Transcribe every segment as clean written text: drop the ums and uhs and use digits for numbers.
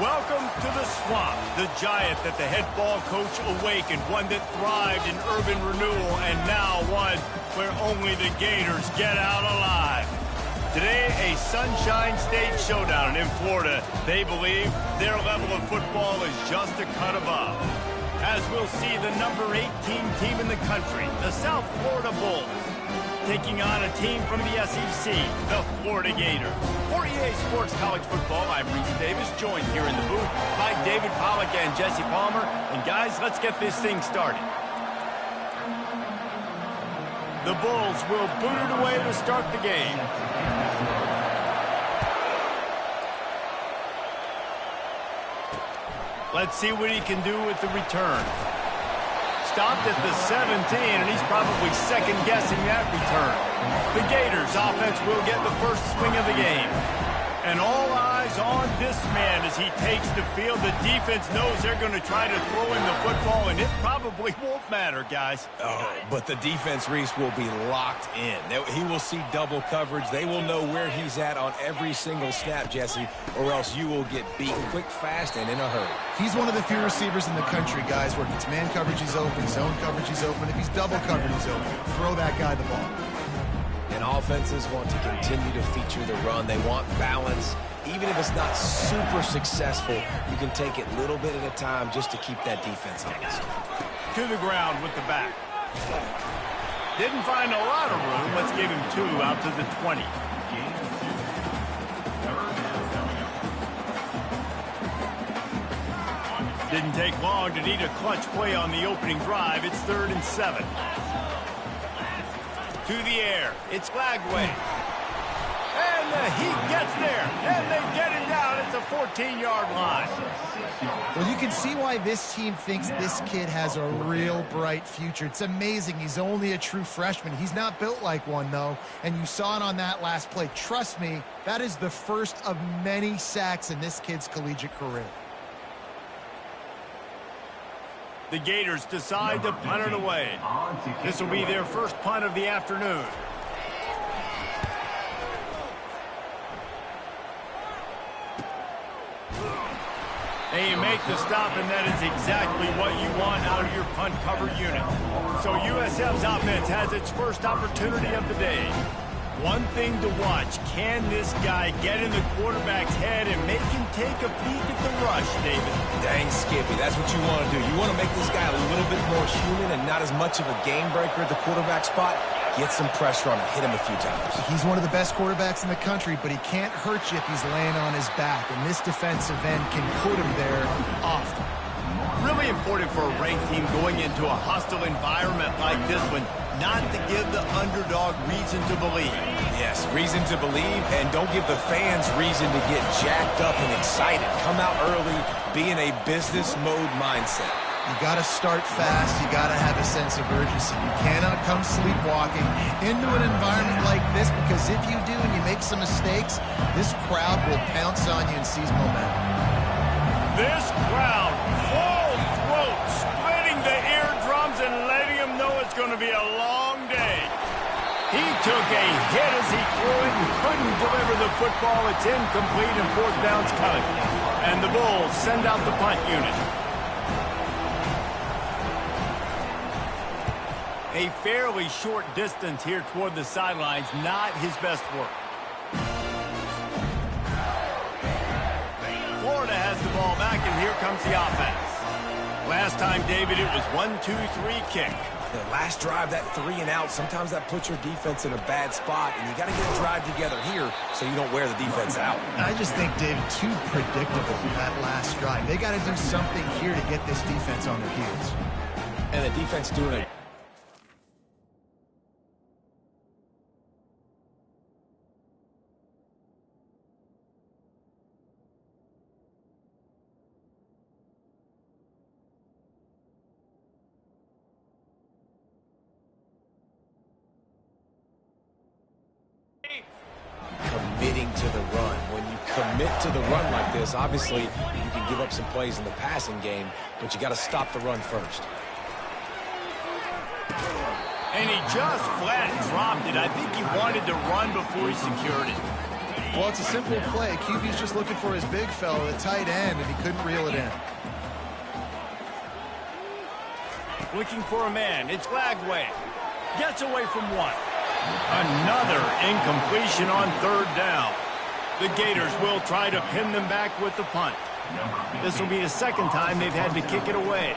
Welcome to the Swamp, the giant that the head ball coach awakened, one that thrived in urban renewal, and now one where only the Gators get out alive. Today, a Sunshine State showdown in Florida. They believe their level of football is just a cut above. As we'll see the number 18 team in the country, the South Florida Bulls, taking on a team from the SEC, the Florida Gators. For EA Sports College Football, I'm Reese Davis, joined here in the booth by David Pollack and Jesse Palmer. And guys, let's get this thing started. The Bulls will boot it away to start the game. Let's see what he can do with the return. Stopped at the 17, and he's probably second-guessing that return. The Gators offense will get the first swing of the game. And all eyes on this man as he takes the field. The defense knows they're going to try to throw in the football, and it probably won't matter, guys. Oh, but the defense, Reese, will be locked in. He will see double coverage. They will know where he's at on every single snap, Jesse, or else you will get beaten quick, fast, and in a hurry. He's one of the few receivers in the country, guys, where if it's man coverage, he's open, zone coverage, he's open. If he's double covered, he's open. Throw that guy the ball. And offenses want to continue to feature the run. They want balance. Even if it's not super successful, you can take it little bit at a time just to keep that defense honest. To the ground with the back. Didn't find a lot of room. Let's give him 2 out to the 20. Didn't take long to need a clutch play on the opening drive. It's 3rd and 7. To the air. It's Lagway. And the Heat gets there. And they get him down at the 14-yard line. Well, you can see why this team thinks this kid has a real bright future. It's amazing. He's only a true freshman. He's not built like one, though. And you saw it on that last play. Trust me, that is the first of many sacks in this kid's collegiate career. The Gators decide to punt it away. This will be their first punt of the afternoon. They make the stop, and that is exactly what you want out of your punt cover unit. So USF's offense has its first opportunity of the day. One thing to watch, can this guy get in the quarterback's head and make him take a peek at the rush, David? Dang, Skippy, that's what you want to do. You want to make this guy a little bit more human and not as much of a game breaker at the quarterback spot. Get some pressure on him, hit him a few times. He's one of the best quarterbacks in the country, but he can't hurt you if he's laying on his back, and this defensive end can put him there often. Really important for a ranked team going into a hostile environment like this one, not to give the underdog reason to believe. Yes, reason to believe, and don't give the fans reason to get jacked up and excited. Come out early, be in a business mode mindset. You got to start fast. You got to have a sense of urgency. You cannot come sleepwalking into an environment like this, because if you do and you make some mistakes, this crowd will pounce on you and seize momentum. This crowd, full throat, splitting the eardrums and letting them know it's going to be a long day. He took a hit as he threw it and couldn't deliver the football. It's incomplete and 4th down's coming. And the Bulls send out the punt unit. A fairly short distance here toward the sidelines, not his best work. Florida has the ball back, and here comes the offense. Last time, David, it was 1-2-3 kick. The last drive, that 3 and out, sometimes that puts your defense in a bad spot, and you got to get a drive together here so you don't wear the defense out. I just think, David, too predictable that last drive. They got to do something here to get this defense on their heels. And the defense doing it. Committing to the run. When you commit to the run like this, obviously you can give up some plays in the passing game, but you got to stop the run first. And he just flat dropped it. I think he wanted to run before he secured it. Well, it's a simple play. QB's just looking for his big fella, the tight end, and he couldn't reel it in. Looking for a man. It's Lagway. Gets away from one. Another incompletion on third down. The Gators will try to pin them back with the punt. This will be the second time they've had to kick it away.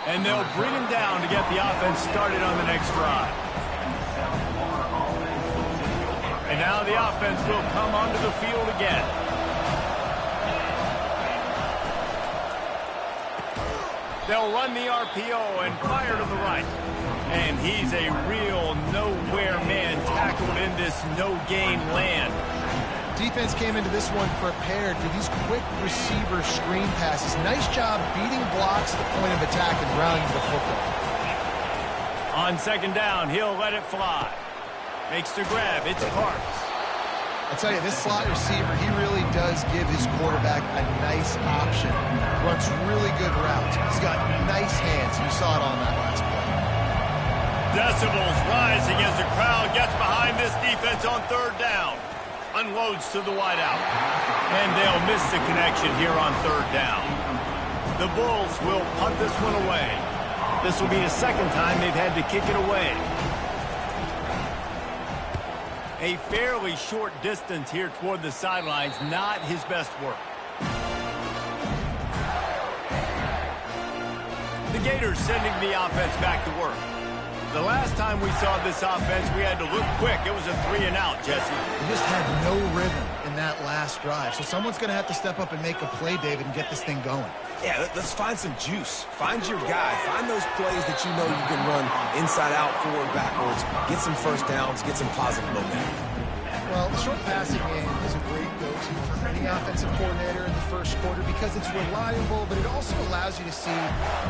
And they'll bring him down to get the offense started on the next drive. And now the offense will come onto the field again. They'll run the RPO and fire to the right. And he's a real nowhere man tackled in this no-gain land. Defense came into this one prepared for these quick receiver screen passes. Nice job beating blocks at the point of attack and grounding the football. On second down, he'll let it fly. Makes the grab. It's Parks. I tell you, this slot receiver, he really does give his quarterback a nice option. Runs really good routes. He's got nice hands. You saw it on that last play. Decibels rising as the crowd gets behind this defense on third down. Unloads to the wideout. And they'll miss the connection here on third down. The Bulls will punt this one away. This will be the second time they've had to kick it away. A fairly short distance here toward the sidelines, not his best work. The Gators sending the offense back to work. The last time we saw this offense, we had to look quick. It was a 3-and-out, Jesse. We just had no rhythm in that last drive. So someone's going to have to step up and make a play, David, and get this thing going. Yeah, let's find some juice. Find your guy. Find those plays that you know you can run inside out, forward, backwards. Get some first downs. Get some positive momentum. Well, the short passing game is a great go-to for any offensive coordinator in the first quarter because it's reliable, but it also allows you to see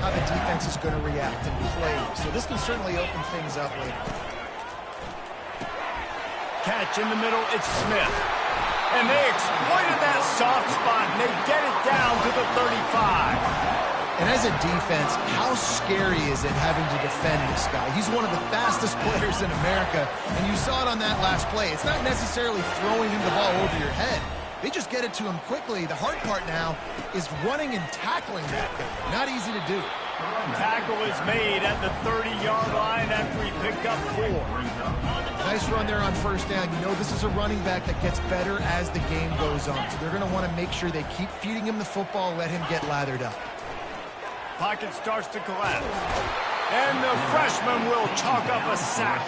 how the defense is going to react and play. So this can certainly open things up later. Catch in the middle, it's Smith. And they exploited that soft spot, and they get it down to the 35. And as a defense, how scary is it having to defend this guy? He's one of the fastest players in America, and you saw it on that last play. It's not necessarily throwing him the ball over your head. They just get it to him quickly. The hard part now is running and tackling that guy. Not easy to do. Tackle is made at the 30-yard line after he picked up 4. Nice run there on first down. You know this is a running back that gets better as the game goes on. So they're going to want to make sure they keep feeding him the football, let him get lathered up. Pocket starts to collapse. And the freshman will chalk up a sack.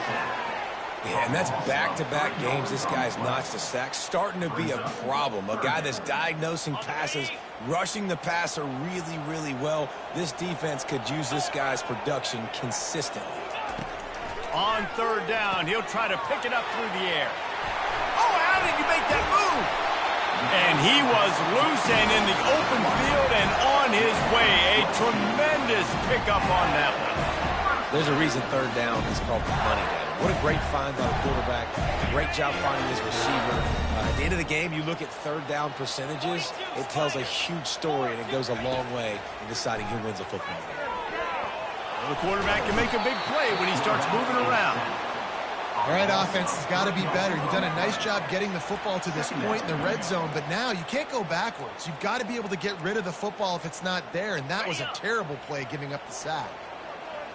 Yeah, and that's back-to-back games this guy's notched a sack. Starting to be a problem. A guy that's diagnosing passes, rushing the passer really, really well. This defense could use this guy's production consistently. On third down, he'll try to pick it up through the air. Oh, how did he make that move? And he was loose and in the open field and on his way. A tremendous pickup on that one. There's a reason third down is called the money down. What a great find by the quarterback. Great job finding his receiver. At the end of the game, you look at third down percentages. It tells a huge story, and it goes a long way in deciding who wins a football game. Well, the quarterback can make a big play when he starts moving around. All right, offense has got to be better. You've done a nice job getting the football to this point in the red zone, but now you can't go backwards. You've got to be able to get rid of the football if it's not there, and that was a terrible play giving up the sack.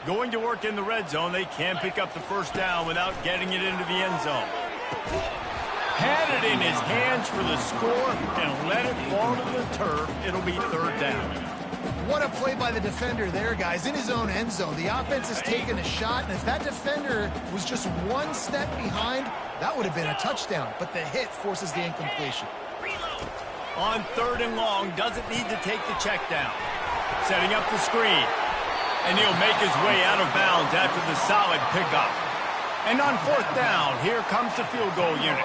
Going to work in the red zone, they can pick up the first down without getting it into the end zone. Had it in his hands for the score and let it fall to the turf. It'll be third down. What a play by the defender there, guys. In his own end zone, the offense has taken a shot, and if that defender was just one step behind, that would have been a touchdown. But the hit forces the incompletion. On third and long, doesn't need to take the check down. Setting up the screen. And he'll make his way out of bounds after the solid pickup. And on fourth down, here comes the field goal unit.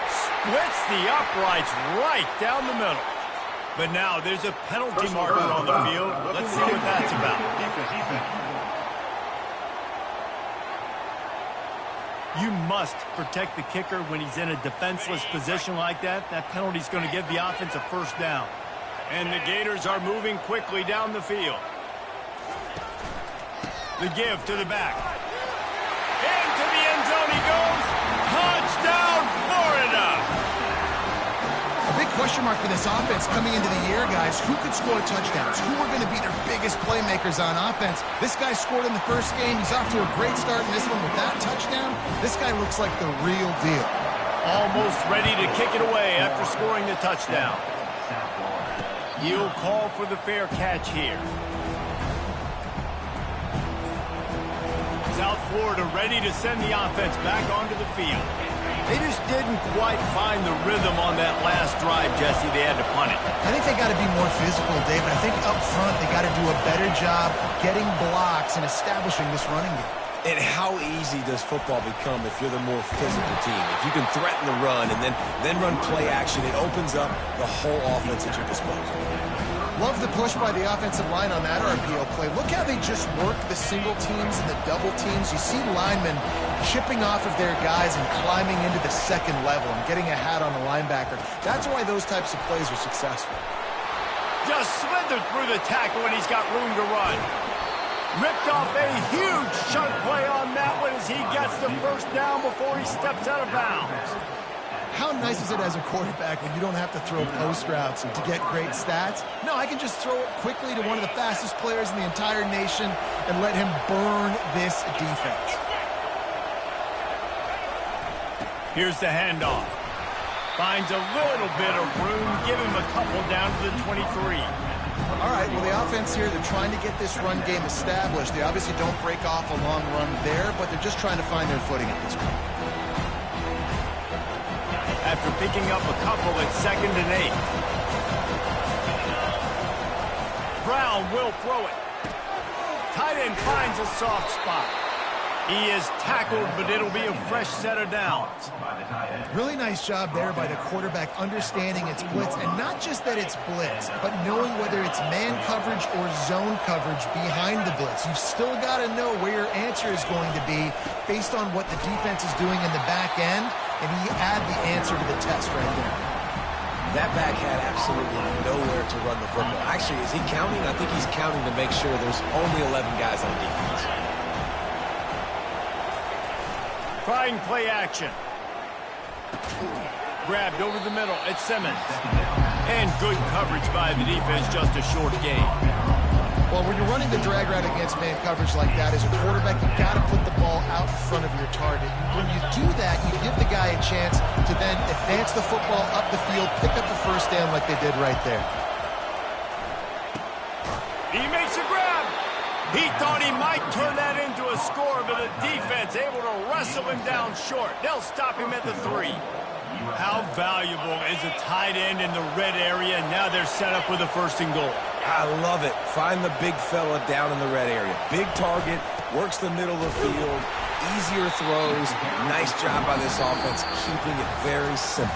Splits the uprights right down the middle. But now there's a penalty marker on the field. Let's see what that's about. You must protect the kicker when he's in a defenseless position like that. That penalty's going to give the offense a first down. And the Gators are moving quickly down the field. The give to the back. Into the end zone he goes. Touchdown, Florida! A big question mark for this offense coming into the year, guys. Who could score touchdowns? Who are going to be their biggest playmakers on offense? This guy scored in the first game. He's off to a great start in this one with that touchdown. This guy looks like the real deal. Almost ready to kick it away after scoring the touchdown. He'll call for the fair catch here. South Florida ready to send the offense back onto the field. They just didn't quite find the rhythm on that last drive, Jesse. They had to punt it. I think they got to be more physical, David. I think up front they got to do a better job getting blocks and establishing this running game. And how easy does football become if you're the more physical team? If you can threaten the run and then run play action, it opens up the whole offense at your disposal. Love the push by the offensive line on that RPO play. Look how they just work the single teams and the double teams. You see linemen chipping off of their guys and climbing into the second level and getting a hat on the linebacker. That's why those types of plays are successful. Just slithered through the tackle and he's got room to run. Ripped off a huge chunk play on that one as he gets the first down before he steps out of bounds. How nice is it as a quarterback when you don't have to throw post routes to get great stats? No, I can just throw it quickly to one of the fastest players in the entire nation and let him burn this defense. Here's the handoff. Finds a little bit of room. Give him a couple down to the 23. All right, well, the offense here, they're trying to get this run game established. They obviously don't break off a long run there, but they're just trying to find their footing at this point. After picking up a couple at 2nd and 8. Brown will throw it. Tight end finds a soft spot. He is tackled, but it'll be a fresh set of downs. Really nice job there by the quarterback understanding it's blitz, and not just that it's blitz, but knowing whether it's man coverage or zone coverage behind the blitz. You've still got to know where your answer is going to be based on what the defense is doing in the back end, and he add the answer to the test right there. That back had absolutely nowhere to run the football. Actually, is he counting? I think he's counting to make sure there's only 11 guys on defense. Trying play action. Grabbed over the middle. It's Simmons. And good coverage by the defense, just a short gain. Well, when you're running the drag route against man coverage like that, as a quarterback, you've got to put the ball out in front of your target. When you do that, you give the guy a chance to then advance the football up the field, pick up the first down like they did right there. He makes a grab. He thought he might turn that into a score, but the defense able to wrestle him down short. They'll stop him at the 3. How valuable is a tight end in the red area? Now they're set up with a 1st and goal. I love it. Find the big fella down in the red area. Big target, works the middle of the field, easier throws. Nice job by this offense, keeping it very simple.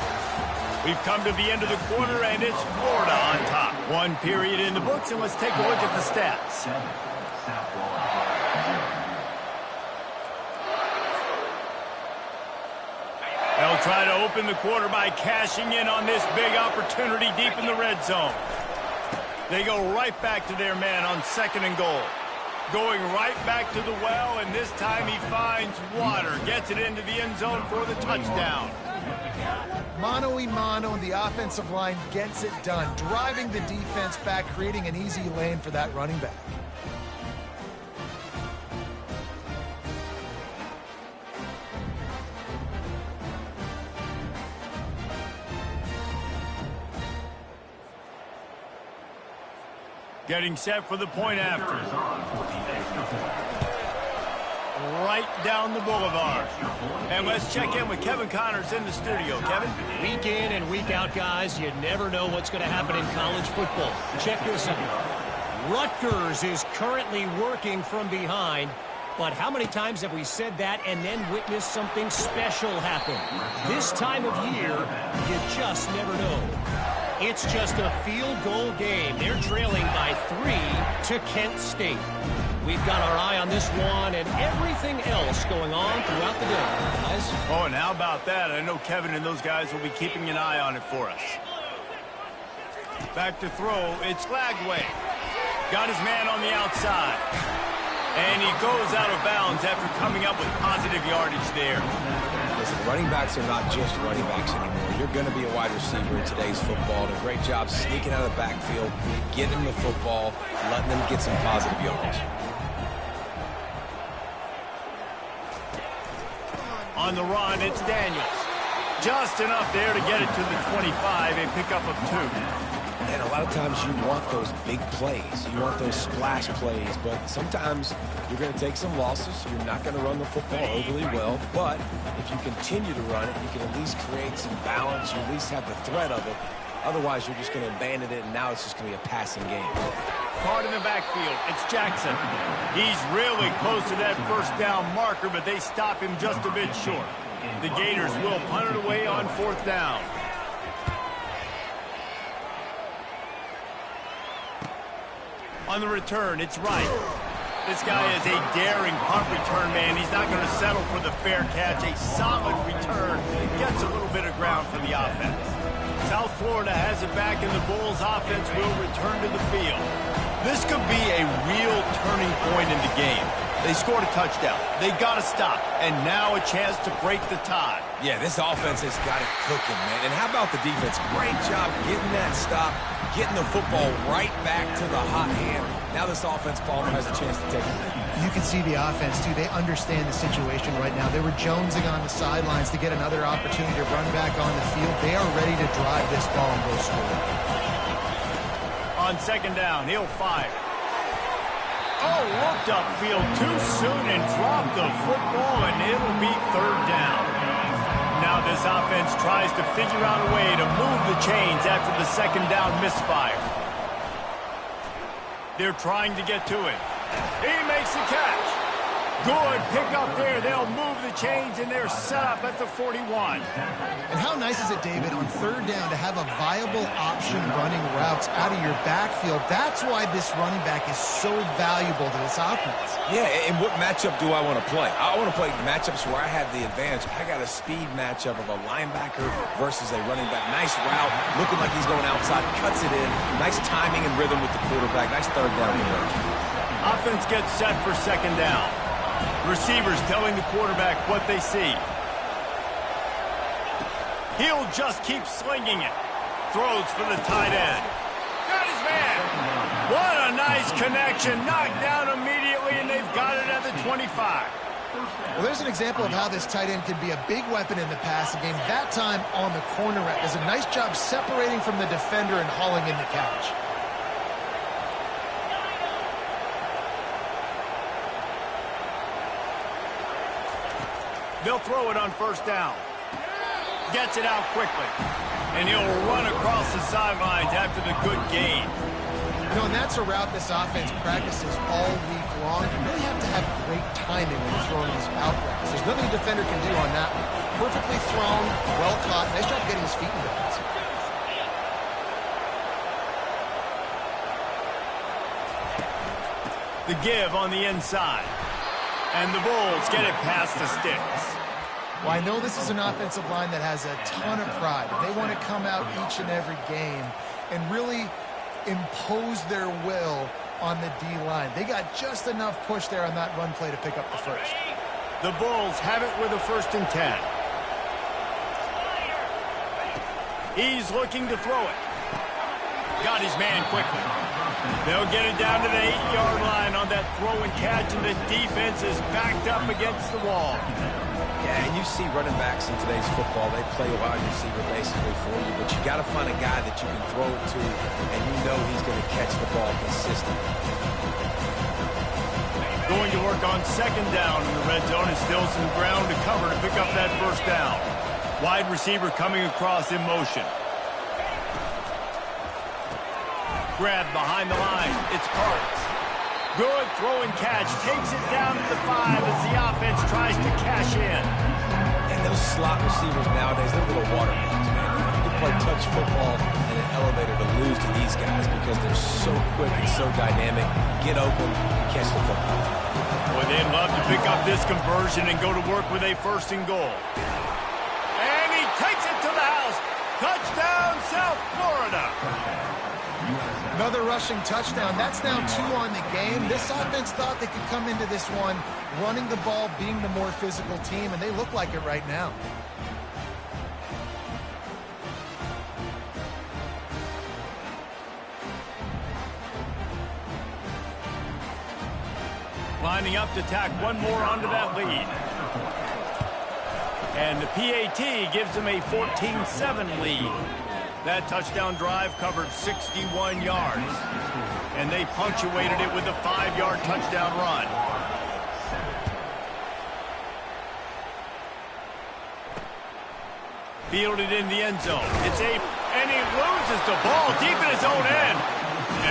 We've come to the end of the quarter, and it's Florida on top. 1 period in the books, and let's take a look at the stats. They'll try to open the quarter by cashing in on this big opportunity deep in the red zone. They go right back to their man on 2nd and goal. Going right back to the well, and this time he finds water. Gets it into the end zone for the touchdown. Mano-a-mano, and the offensive line gets it done. Driving the defense back, creating an easy lane for that running back. Getting set for the point after. Right down the boulevard. And let's check in with Kevin Connors in the studio. Kevin? Week in and week out, guys, you never know what's going to happen in college football. Check this out. Rutgers is currently working from behind, but how many times have we said that and then witnessed something special happen? This time of year, you just never know. It's just a field goal game. They're trailing by 3 to Kent State. We've got our eye on this one and everything else going on throughout the day, guys. Oh, and how about that? I know Kevin and those guys will be keeping an eye on it for us. Back to throw. It's Lagway. Got his man on the outside. And he goes out of bounds after coming up with positive yardage there. Listen, running backs are not just running backs anymore. You're going to be a wide receiver in today's football. And a great job sneaking out of the backfield, getting them the football, letting them get some positive yards. On the run, it's Daniels. Just enough there to get it to the 25, a pickup of 2. And a lot of times you want those big plays. You want those splash plays. But sometimes you're going to take some losses. You're not going to run the football overly well. But if you continue to run it, you can at least create some balance. You at least have the threat of it. Otherwise, you're just going to abandon it, and now it's just going to be a passing game. Caught in the backfield. It's Jackson. He's really close to that first down marker, but they stop him just a bit short. The Gators will punt it away on 4th down. On the return, it's Wright. This guy is a daring punt return man. He's not going to settle for the fair catch. A solid return. Gets a little bit of ground for the offense. South Florida has it back, and the Bulls offense will return to the field. This could be a real turning point in the game. They scored a touchdown. They got to stop, and now a chance to break the tie. Yeah, this offense has got it cooking, man. And how about the defense? Great job getting that stop, getting the football right back to the hot hand. Now this offense, Palmer, has a chance to take it. You can see the offense, too. They understand the situation right now. They were jonesing on the sidelines to get another opportunity to run back on the field. They are ready to drive this ball and go score. On 2nd down, he'll fire. Oh, looked upfield too soon and dropped the football, and it'll be 3rd down. Now this offense tries to figure out a way to move the chains after the 2nd down misfire. They're trying to get to him. He makes the catch. Good pickup there. They'll move the chains, and they're set up at the 41. And how nice is it, David, on 3rd down to have a viable option running routes out of your backfield? That's why this running back is so valuable to this offense. Yeah, and what matchup do I want to play? I want to play matchups where I have the advantage. I got a speed matchup of a linebacker versus a running back. Nice route, looking like he's going outside, cuts it in. Nice timing and rhythm with the quarterback. Nice 3rd down conversion. Offense gets set for 2nd down. Receivers telling the quarterback what they see. He'll just keep slinging it. Throws for the tight end. Got his man. What a nice connection. Knocked down immediately, and they've got it at the 25. Well, there's an example of how this tight end can be a big weapon in the passing game. That time on the corner route does a nice job separating from the defender and hauling in the catch. They'll throw it on 1st down. Gets it out quickly. And he'll run across the sidelines after the good gain. You know, and that's a route this offense practices all week long. You really have to have great timing when you're throwing these out routes. There's nothing a defender can do on that one. Perfectly thrown, well caught. Nice job getting his feet in bounds. The give on the inside. And the Bulls get it past the sticks. Well, I know this is an offensive line that has a ton of pride. They want to come out each and every game and really impose their will on the D-line. They got just enough push there on that run play to pick up the first. The Bulls have it with a 1st and 10. He's looking to throw it. Got his man quickly. They'll get it down to the 8-yard line on that throw and catch, and the defense is backed up against the wall. Yeah, and you see running backs in today's football, they play wide receiver basically for you, but you got to find a guy that you can throw it to, and you know he's going to catch the ball consistently. Going to work on 2nd down in the red zone, and still some ground to cover to pick up that 1st down. Wide receiver coming across in motion. Grab behind the line. It's Parks. Good throw and catch. Takes it down to the 5 as the offense tries to cash in. And those slot receivers nowadays, they're little watermelons, man. You can play touch football in an elevator to lose to these guys because they're so quick and so dynamic. Get open and catch the football. Boy, they'd love to pick up this conversion and go to work with a 1st and goal. And he takes it to the house. Touchdown, South Florida. Another rushing touchdown. That's now 2 on the game. This offense thought they could come into this one running the ball, being the more physical team, and they look like it right now. Lining up to tack one more onto that lead. And the PAT gives them a 14-7 lead. That touchdown drive covered 61 yards. And they punctuated it with a 5-yard touchdown run. Fielded in the end zone. And he loses the ball deep in his own end.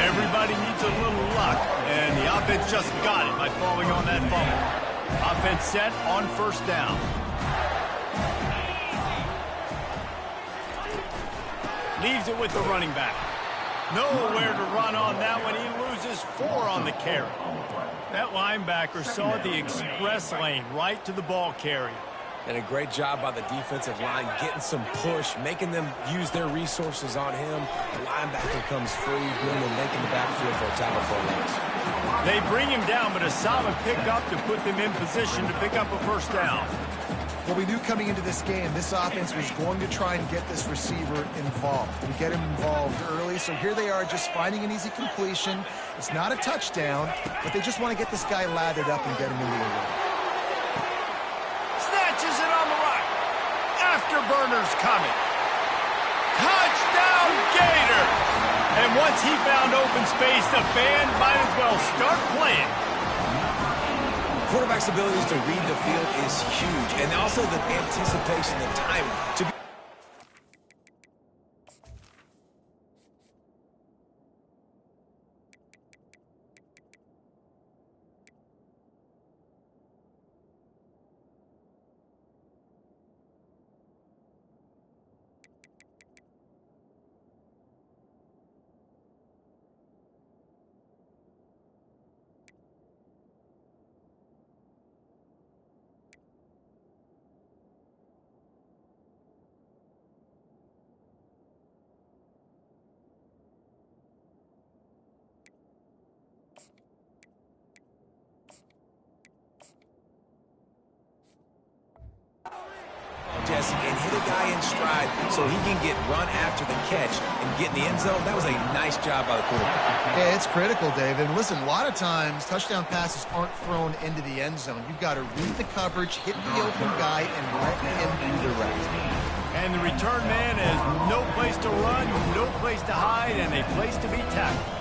Everybody needs a little luck, and the offense just got it by falling on that fumble. Offense set on first down. Leaves it with the running back. Nowhere to run on that one. He loses 4 on the carry. That linebacker saw the express lane right to the ball carrier. And a great job by the defensive line getting some push, making them use their resources on him. The linebacker comes free, Booneman making the backfield for a tackle for a loss. They bring him down, but a solid pickup to put them in position to pick up a first down. Well, we knew coming into this game, this offense was going to try and get this receiver involved and get him involved early. So here they are just finding an easy completion. It's not a touchdown, but they just want to get this guy lathered up and get him into the run. Snatches it on the right. Afterburners coming. Touchdown, Gator! And once he found open space, the band might as well start playing. Quarterback's abilities to read the field is huge, and also the anticipation, the time to be. Jesse, and hit a guy in stride so he can get run after the catch and get in the end zone. That was a nice job by the quarterback. Yeah, it's critical, David. Listen, a lot of times touchdown passes aren't thrown into the end zone. You've got to read the coverage, hit the open guy, and let him do the rest. And the return man has no place to run, no place to hide, and a place to be tackled.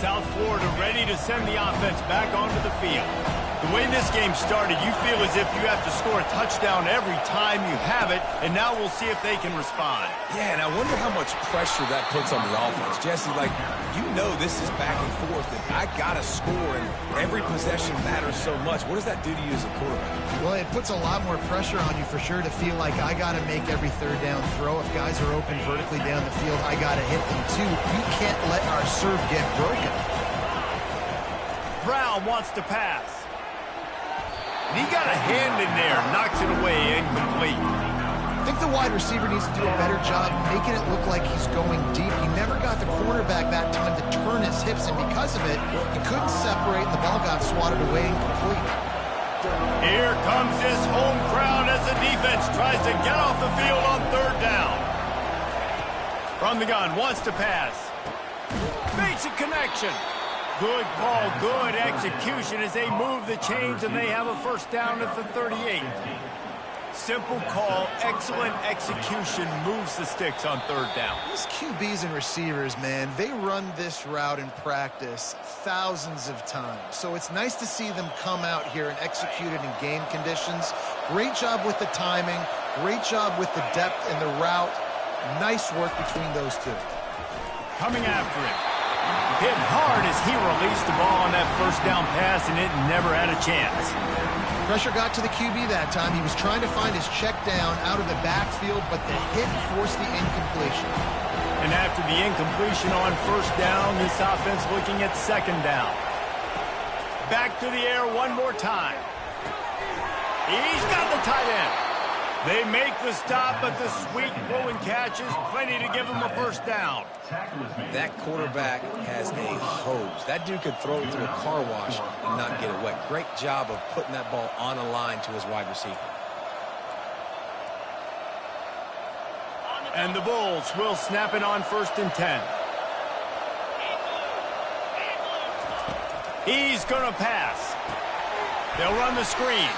South Florida ready to send the offense back onto the field. The way this game started, you feel as if you have to score a touchdown every time you have it, and now we'll see if they can respond. Yeah, and I wonder how much pressure that puts on the offense. Jesse, like, you know this is back and forth, and I got to score, and every possession matters so much. What does that do to you as a quarterback? Well, it puts a lot more pressure on you for sure to feel like I got to make every third down throw. If guys are open vertically down the field, I got to hit them too. You can't let our serve get broken. Brown wants to pass. He got a hand in there, knocks it away, incomplete. I think the wide receiver needs to do a better job making it look like he's going deep. He never got the cornerback that time to turn his hips, and because of it, he couldn't separate, and the ball got swatted away incomplete. Here comes this home crowd as the defense tries to get off the field on third down. From the gun, wants to pass. Makes a connection. Good call, good execution as they move the chains and they have a first down at the 38. Simple call, excellent execution, moves the sticks on third down. These QBs and receivers, man, they run this route in practice thousands of times. So it's nice to see them come out here and execute it in game conditions. Great job with the timing, great job with the depth and the route. Nice work between those two. Coming after him. Hit hard as he released the ball on that first down pass, and it never had a chance. Pressure got to the QB that time. He was trying to find his check down out of the backfield, but the hit forced the incompletion. And after the incompletion on first down, this offense looking at second down. Back to the air one more time. He's got the tight end. They make the stop, but the sweet throw and catch is plenty to give them a first down. That quarterback has a hose. That dude could throw it through a car wash and not get it wet. Great job of putting that ball on a line to his wide receiver. And the Bulls will snap it on 1st and 10. He's going to pass. They'll run the screen.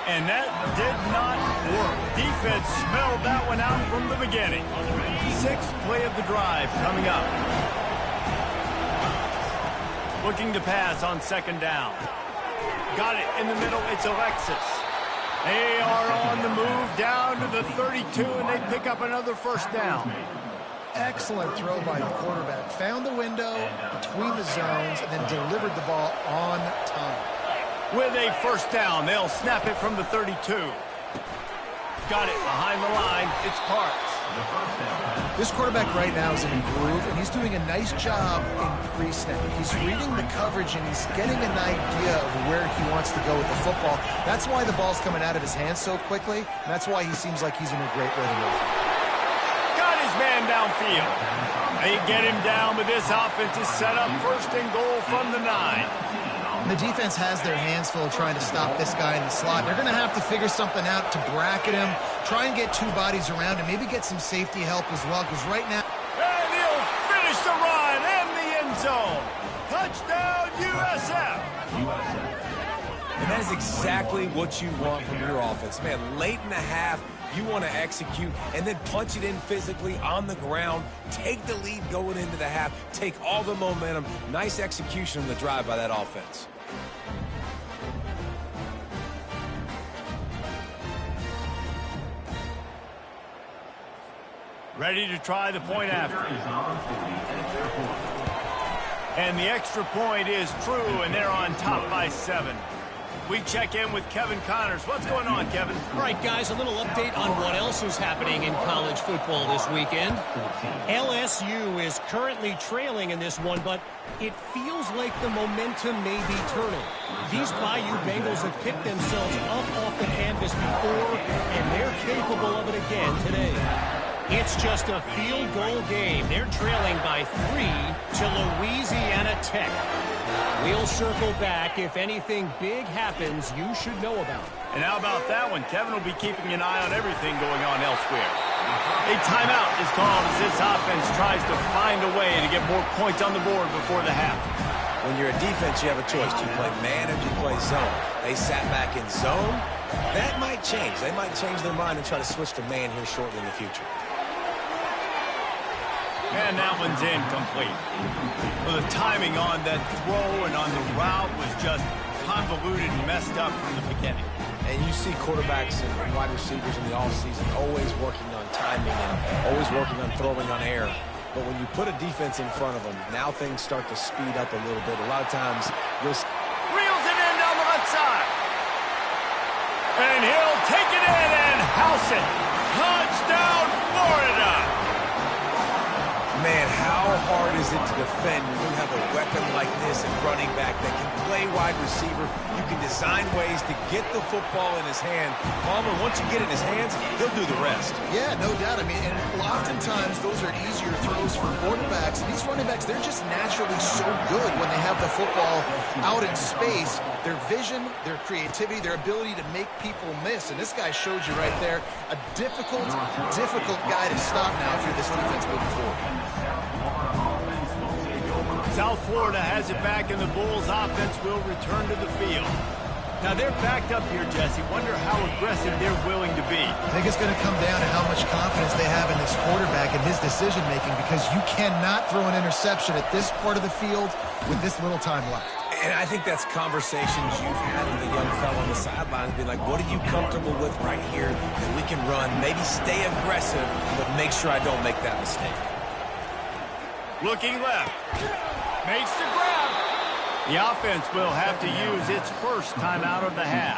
And that did not work. Defense smelled that one out from the beginning. 6th play of the drive coming up. Looking to pass on 2nd down. Got it in the middle. It's Alexis. They are on the move down to the 32, and they pick up another first down. Excellent throw by the quarterback. Found the window between the zones and then delivered the ball on time. With a first down, they'll snap it from the 32. Got it behind the line. It's Parks. This quarterback right now is in a groove, and he's doing a nice job in pre-snap. He's reading the coverage, and he's getting an idea of where he wants to go with the football. That's why the ball's coming out of his hands so quickly, and that's why he seems like he's in a great rhythm. Got his man downfield. They get him down, but this offense is set up 1st and goal from the 9. The defense has their hands full trying to stop this guy in the slot. They're going to have to figure something out to bracket him, try and get 2 bodies around him, maybe get some safety help as well, because right now... And he'll finish the run in the end zone. Touchdown, USF. And that is exactly what you want from your offense. Man, late in the half, you want to execute and then punch it in physically on the ground, take the lead going into the half, take all the momentum. Nice execution on the drive by that offense. Ready to try the point after. And the extra point is true, and they're on top by 7. We check in with Kevin Connors. What's going on, Kevin? All right, guys, a little update on what else is happening in college football this weekend. LSU is currently trailing in this one, but it feels like the momentum may be turning. These Bayou Bengals have picked themselves up off the canvas before, and they're capable of it again today. It's just a field goal game. They're trailing by 3 to Louisiana Tech. We'll circle back. If anything big happens, you should know about it. And how about that one? Kevin will be keeping an eye on everything going on elsewhere. A timeout is called as this offense tries to find a way to get more points on the board before the half. When you're a defense, you have a choice. Do you play man or do you play zone? They sat back in zone. That might change. They might change their mind and try to switch to man here shortly in the future. And that one's incomplete. Well, the timing on that throw and on the route was just convoluted and messed up from the beginning. And you see quarterbacks and wide receivers in the offseason always working on timing and always working on throwing on air. But when you put a defense in front of them, now things start to speed up a little bit. A lot of times, you'll... Reels it in down the left side. And he'll take it in and house it. Touchdown, Florida. Man, how hard is it to defend when you have a weapon like this at running back that can play wide receiver? You can design ways to get the football in his hand. Palmer, once you get it in his hands, he'll do the rest. Yeah, no doubt. I mean, and oftentimes those are easier throws for quarterbacks. These running backs, they're just naturally so good when they have the football out in space. Their vision, their creativity, their ability to make people miss. And this guy showed you right there, a difficult guy to stop now if you're this defense moving forward. South Florida has it back, and the Bulls offense will return to the field. Now, they're backed up here, Jesse. Wonder how aggressive they're willing to be. I think it's going to come down to how much confidence they have in this quarterback and his decision-making, because you cannot throw an interception at this part of the field with this little time left. And I think that's conversations you've had with the young fellow on the sidelines, being like, what are you comfortable with right here that we can run? Maybe stay aggressive, but make sure I don't make that mistake. Looking left. Makes the grab. The offense will have to use its first timeout of the half.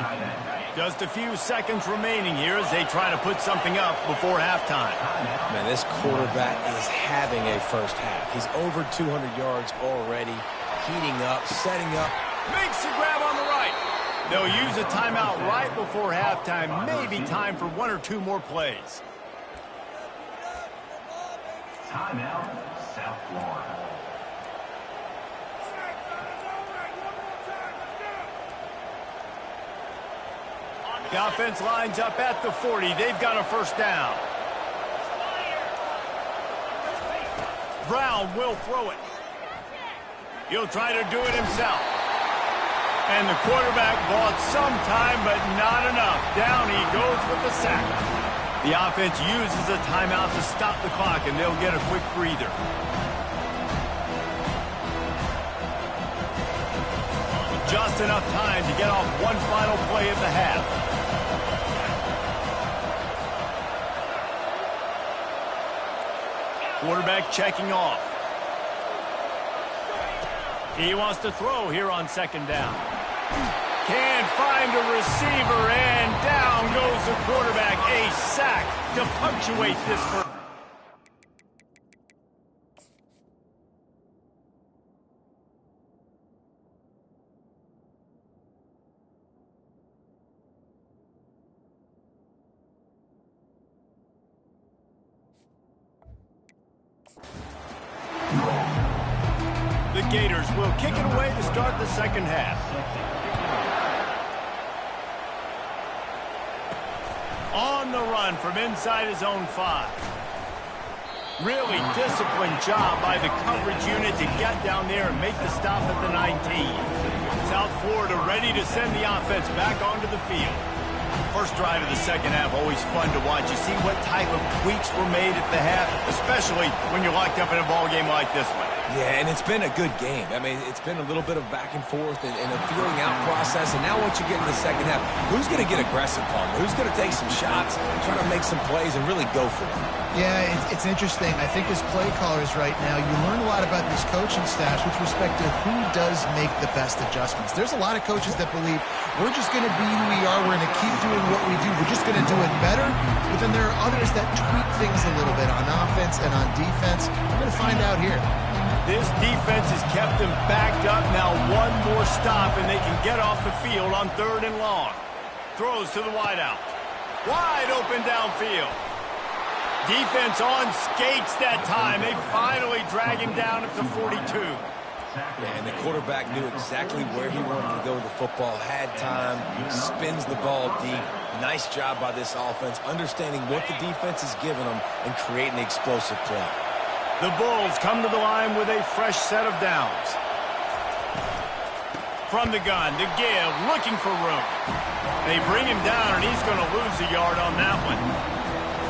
Just a few seconds remaining here as they try to put something up before halftime. Man, this quarterback is having a first half. He's over 200 yards already, heating up, setting up. Makes the grab on the right. They'll use a timeout right before halftime. Maybe time for one or two more plays. Timeout, South Florida. The offense lines up at the 40. They've got a first down. Brown will throw it. He'll try to do it himself. And the quarterback bought some time, but not enough. Down he goes with the sack. The offense uses a timeout to stop the clock, and they'll get a quick breather. Just enough time to get off one final play of the half. Quarterback checking off. He wants to throw here on second down. Can't find a receiver, and down goes the quarterback. A sack to punctuate this first. The Gators will kick it away to start the second half. On the run from inside his own 5. Really disciplined job by the coverage unit to get down there and make the stop at the 19. South Florida ready to send the offense back onto the field. First drive of the second half, always fun to watch. You see what type of tweaks were made at the half, especially when you're locked up in a ball game like this one. Yeah, and it's been a good game. I mean, it's been a little bit of back and forth and a feeling out process. And now once you get in the second half, who's going to get aggressive, Palmer? Who's going to take some shots, try to make some plays, and really go for it? Yeah, it's interesting. I think as play callers right now, you learn a lot about this coaching staff with respect to who does make the best adjustments. There's a lot of coaches that believe we're just going to be who we are. We're going to keep doing what we do. We're just going to do it better. But then there are others that tweak things a little bit on offense and on defense. We're going to find out here. This defense has kept them backed up. Now one more stop, and they can get off the field on 3rd and long. Throws to the wideout. Wide open downfield. Defense on skates that time. They finally drag him down at the 42. Yeah, and the quarterback knew exactly where he wanted to go with the football, had time, spins the ball deep. Nice job by this offense, understanding what the defense is giving them and creating the explosive play. The Bulls come to the line with a fresh set of downs. From the gun, to give, looking for room. They bring him down, and he's going to lose a yard on that one.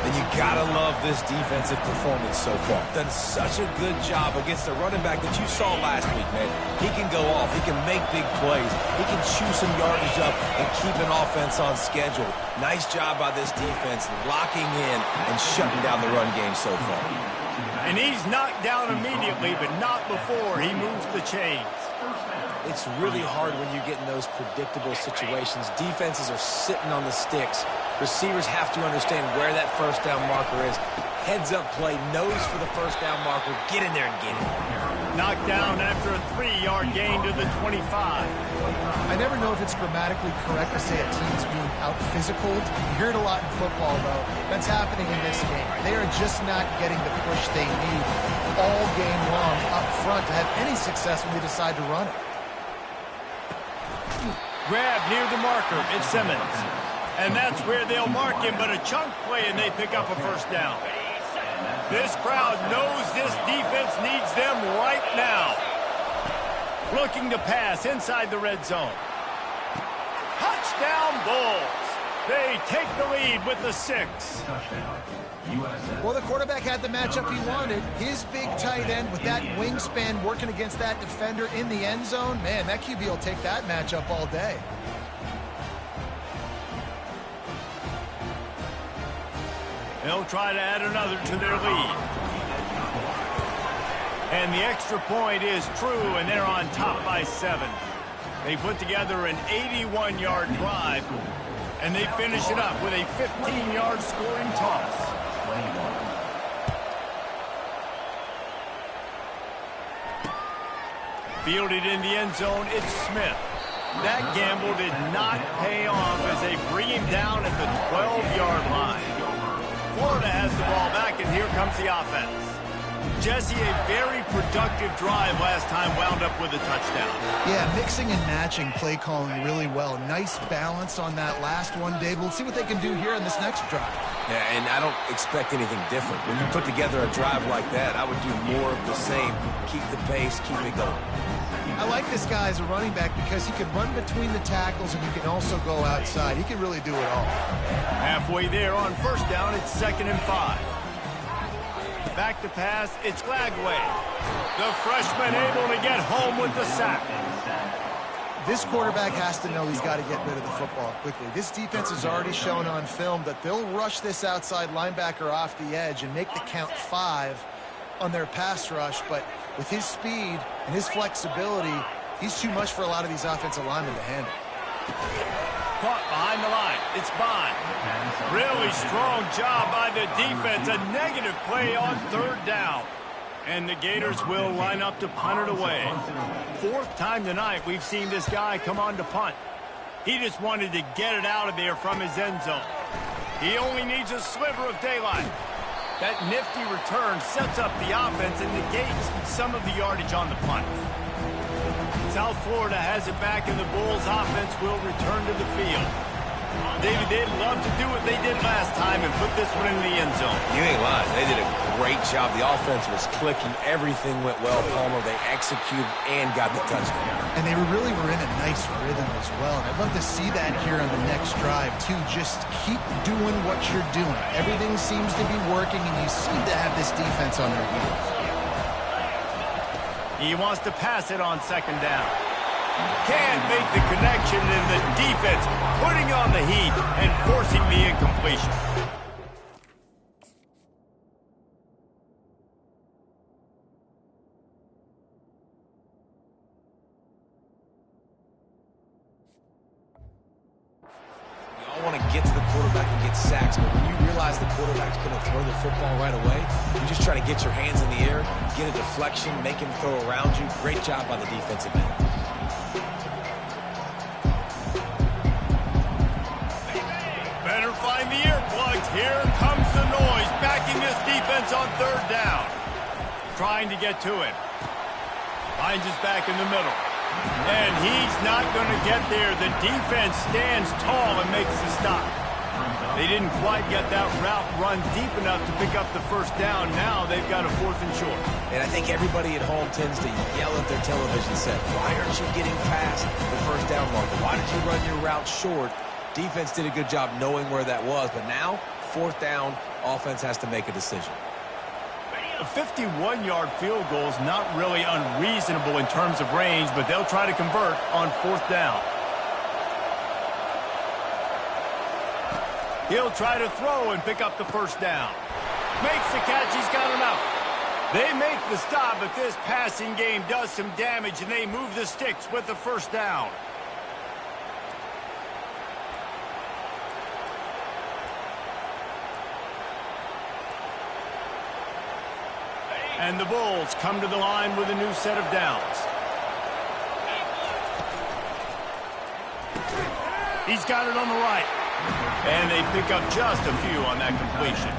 And you gotta love this defensive performance so far. Done such a good job against the running back that you saw last week, man. He can go off. He can make big plays. He can chew some yardage up and keep an offense on schedule. Nice job by this defense locking in and shutting down the run game so far. And he's knocked down immediately, but not before he moves the chains. It's really hard when you get in those predictable situations. Defenses are sitting on the sticks. Receivers have to understand where that first down marker is. Heads up play, nose for the first down marker. Get in there and get it. Knocked down after a 3-yard gain to the 25. I never know if it's grammatically correct to say a team's being out-physical. You hear it a lot in football, though. That's happening in this game. They are just not getting the push they need all game long up front to have any success when they decide to run it. Grab near the marker. It's Simmons. And that's where they'll mark him, but a chunk play, and they pick up a first down. This crowd knows this defense needs them right now. Looking to pass inside the red zone. Touchdown Bulls. They take the lead with the 6. Well, the quarterback had the matchup he wanted. His big tight end with that wingspan working against that defender in the end zone. Man, that QB will take that matchup all day. They'll try to add another to their lead. And the extra point is true, and they're on top by 7. They put together an 81-yard drive, and they finish it up with a 15-yard scoring toss. Fielded in the end zone, it's Smith. That gamble did not pay off as they bring down at the 12-yard line. Florida has the ball back, and here comes the offense. Jesse, a very productive drive last time, wound up with a touchdown. Yeah, mixing and matching play calling really well. Nice balance on that last one, Dave. We'll see what they can do here in this next drive. Yeah, and I don't expect anything different. When you put together a drive like that, I would do more of the same. Keep the pace, keep it going. I like this guy as a running back because he can run between the tackles and he can also go outside. He can really do it all. Halfway there on first down, it's 2nd and 5. Back to pass, it's Lagway. The freshman able to get home with the sack. This quarterback has to know he's got to get rid of the football quickly. This defense has already shown on film that they'll rush this outside linebacker off the edge and make the count 5 on their pass rush, but with his speed and his flexibility, he's too much for a lot of these offensive linemen to handle. Caught behind the line. It's Bond. Really strong job by the defense. A negative play on 3rd down. And the Gators will line up to punt it away. 4th time tonight we've seen this guy come on to punt. He just wanted to get it out of there from his end zone. He only needs a sliver of daylight. That nifty return sets up the offense and negates some of the yardage on the punt. South Florida has it back, and the Bulls offense will return to the field. David, they'd love to do what they did last time and put this one in the end zone. You ain't lying. They did a great job. The offense was clicking. Everything went well, Palmer. They executed and got the touchdown. And they really were in a nice rhythm as well. And I'd love to see that here on the next drive, too. Just keep doing what you're doing. Everything seems to be working, and you seem to have this defense on their heels. He wants to pass it on 2nd down. Can't make the connection, and the defense putting on the heat and forcing the incompletion. We all want to get to the quarterback and get sacks, but when you realize the quarterback's going to throw the football right away, you just try to get your hands in the air, get a deflection, make him throw around you. Great job by the defensive end. Better find the earplugs. Here comes the noise, backing this defense on 3rd down. Trying to get to him. Finds his back in the middle. And he's not going to get there. The defense stands tall and makes the stop. They didn't quite get that route run deep enough to pick up the 1st down. Now they've got a 4th and short. And I think everybody at home tends to yell at their television set, why aren't you getting past the 1st down marker? Why did you run your route short? Defense did a good job knowing where that was, but now, 4th down, offense has to make a decision. A 51-yard field goal is not really unreasonable in terms of range, but they'll try to convert on 4th down. He'll try to throw and pick up the 1st down. Makes the catch. He's got enough. They make the stop, but this passing game does some damage, and they move the sticks with the 1st down. And the Bulls come to the line with a new set of downs. He's got it on the right. And they pick up just a few on that completion.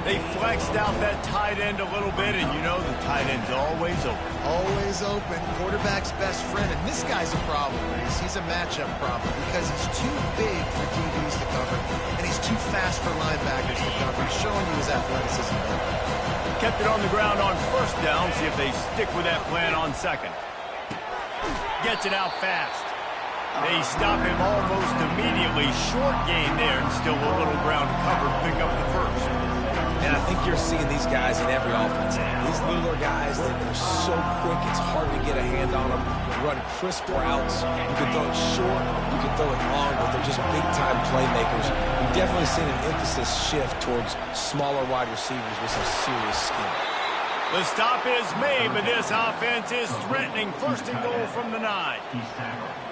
They flexed out that tight end a little bit, and you know the tight end's always open. Always open. Quarterback's best friend. And this guy's a problem, Reese. He's a matchup problem because he's too big for DBs to cover, and he's too fast for linebackers to cover. He's showing you his athleticism. Kept it on the ground on 1st down. See if they stick with that plan on 2nd. Gets it out fast. They stop him almost immediately. Short gain there, and still a little ground covered. Pick up the 1st. And I think you're seeing these guys in every offense. These littler guys, they're so quick, it's hard to get a hand on them. They run crisp routes. You can throw it short, you can throw it long, but they're just big-time playmakers. We've definitely seen an emphasis shift towards smaller wide receivers with some serious skill. The stop is made, but this offense is threatening. 1st and goal from the 9.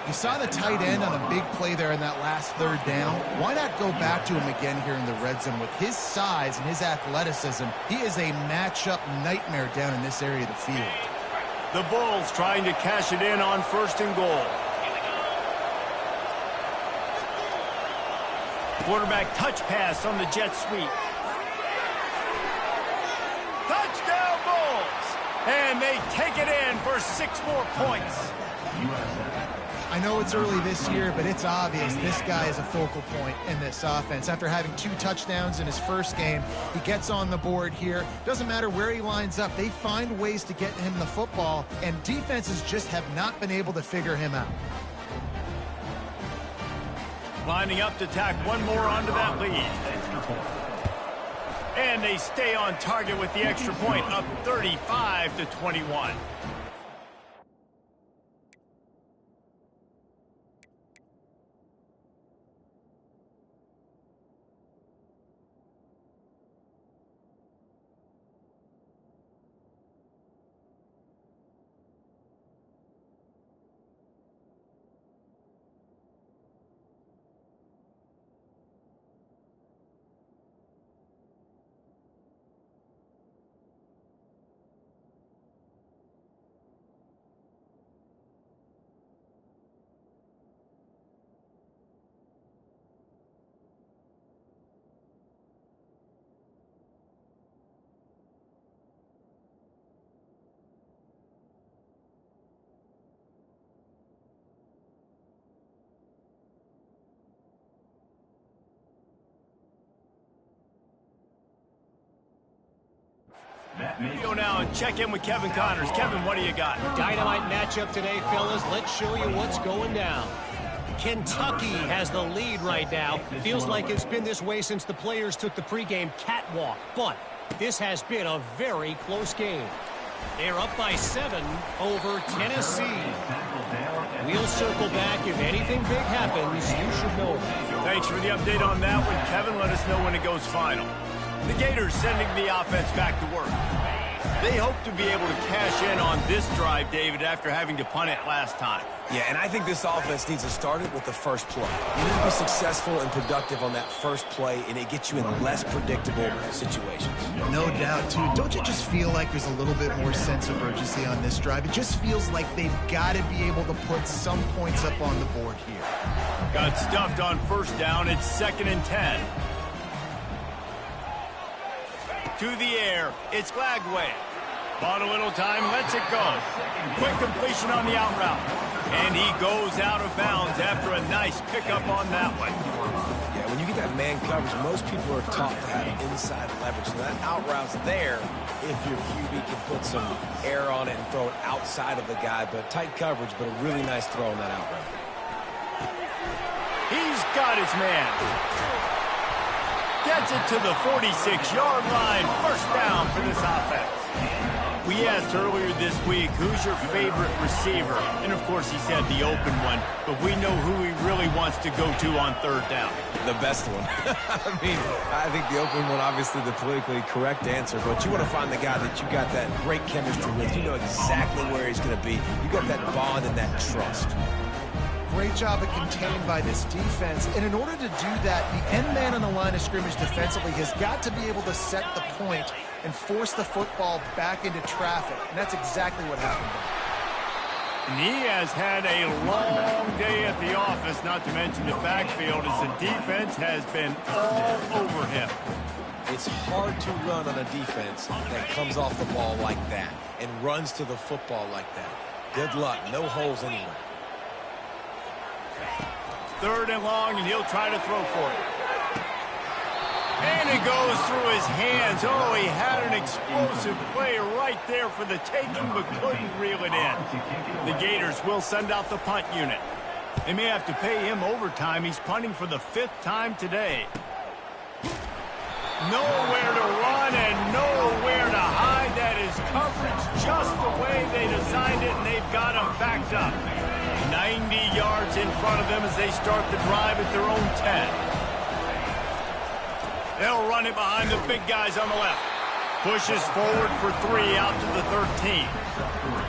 You saw the tight end on a big play there in that last 3rd down. Why not go back to him again here in the red zone? With his size and his athleticism, he is a matchup nightmare down in this area of the field. The Bulls trying to cash it in on 1st and goal. Quarterback touch pass on the jet sweep. Touchdown Bulls! And they take it in for 6 more points. I know it's early this year, but it's obvious this guy is a focal point in this offense. After having 2 touchdowns in his first game, he gets on the board here. Doesn't matter where he lines up. They find ways to get him the football, and defenses just have not been able to figure him out. Lining up to tack one more onto that lead. And they stay on target with the extra point, up 35-21. Go now and check in with Kevin Connors. Kevin, what do you got? Dynamite matchup today, fellas. Let's show you what's going down. Kentucky has the lead right now. Feels like it's been this way since the players took the pregame catwalk. But this has been a very close game. They're up by 7 over Tennessee. We'll circle back. If anything big happens, you should know. Thanks for the update on that one, Kevin. Let us know when it goes final. The Gators sending the offense back to work. They hope to be able to cash in on this drive, David, after having to punt it last time. Yeah, and I think this offense needs to start it with the first play. You need to be successful and productive on that first play, and it gets you in less predictable situations. No doubt, too. Don't you just feel like there's a little bit more sense of urgency on this drive? It just feels like they've got to be able to put some points up on the board here. Got stuffed on first down. It's 2nd and 10. To the air, it's Glagway. Bought a little time, lets it go. Quick completion on the out route. And he goes out of bounds after a nice pickup on that one. Yeah, when you get that man coverage, most people are taught to have inside leverage. So that out route's there if your QB can put some air on it and throw it outside of the guy. But tight coverage, but a really nice throw on that out route. He's got his man. Gets it to the 46-yard line. First down for this offense. We asked earlier this week, who's your favorite receiver? And, of course, he said the open one. But we know who he really wants to go to on third down. The best one. I think the open one, obviously the politically correct answer. But you want to find the guy that you got that great chemistry with. You know exactly where he's going to be. You got that bond and that trust. Great job of contained by this defense. And in order to do that, the end man on the line of scrimmage defensively has got to be able to set the point and force the football back into traffic. And that's exactly what happened. And he has had a long day at the office, not to mention the backfield, as the defense has been all over him. It's hard to run on a defense that comes off the ball like that and runs to the football like that. Good luck. No holes anywhere. 3rd and long, and he'll try to throw for it. And it goes through his hands. Oh, he had an explosive play right there for the taking, but couldn't reel it in. The Gators will send out the punt unit. They may have to pay him overtime. He's punting for the 5th time today. Nowhere to run and nowhere to hide. That is coverage just the way they designed it, and they've got him backed up. 90 yards in front of them as they start the drive at their own 10. They'll run it behind the big guys on the left. Pushes forward for 3 out to the 13.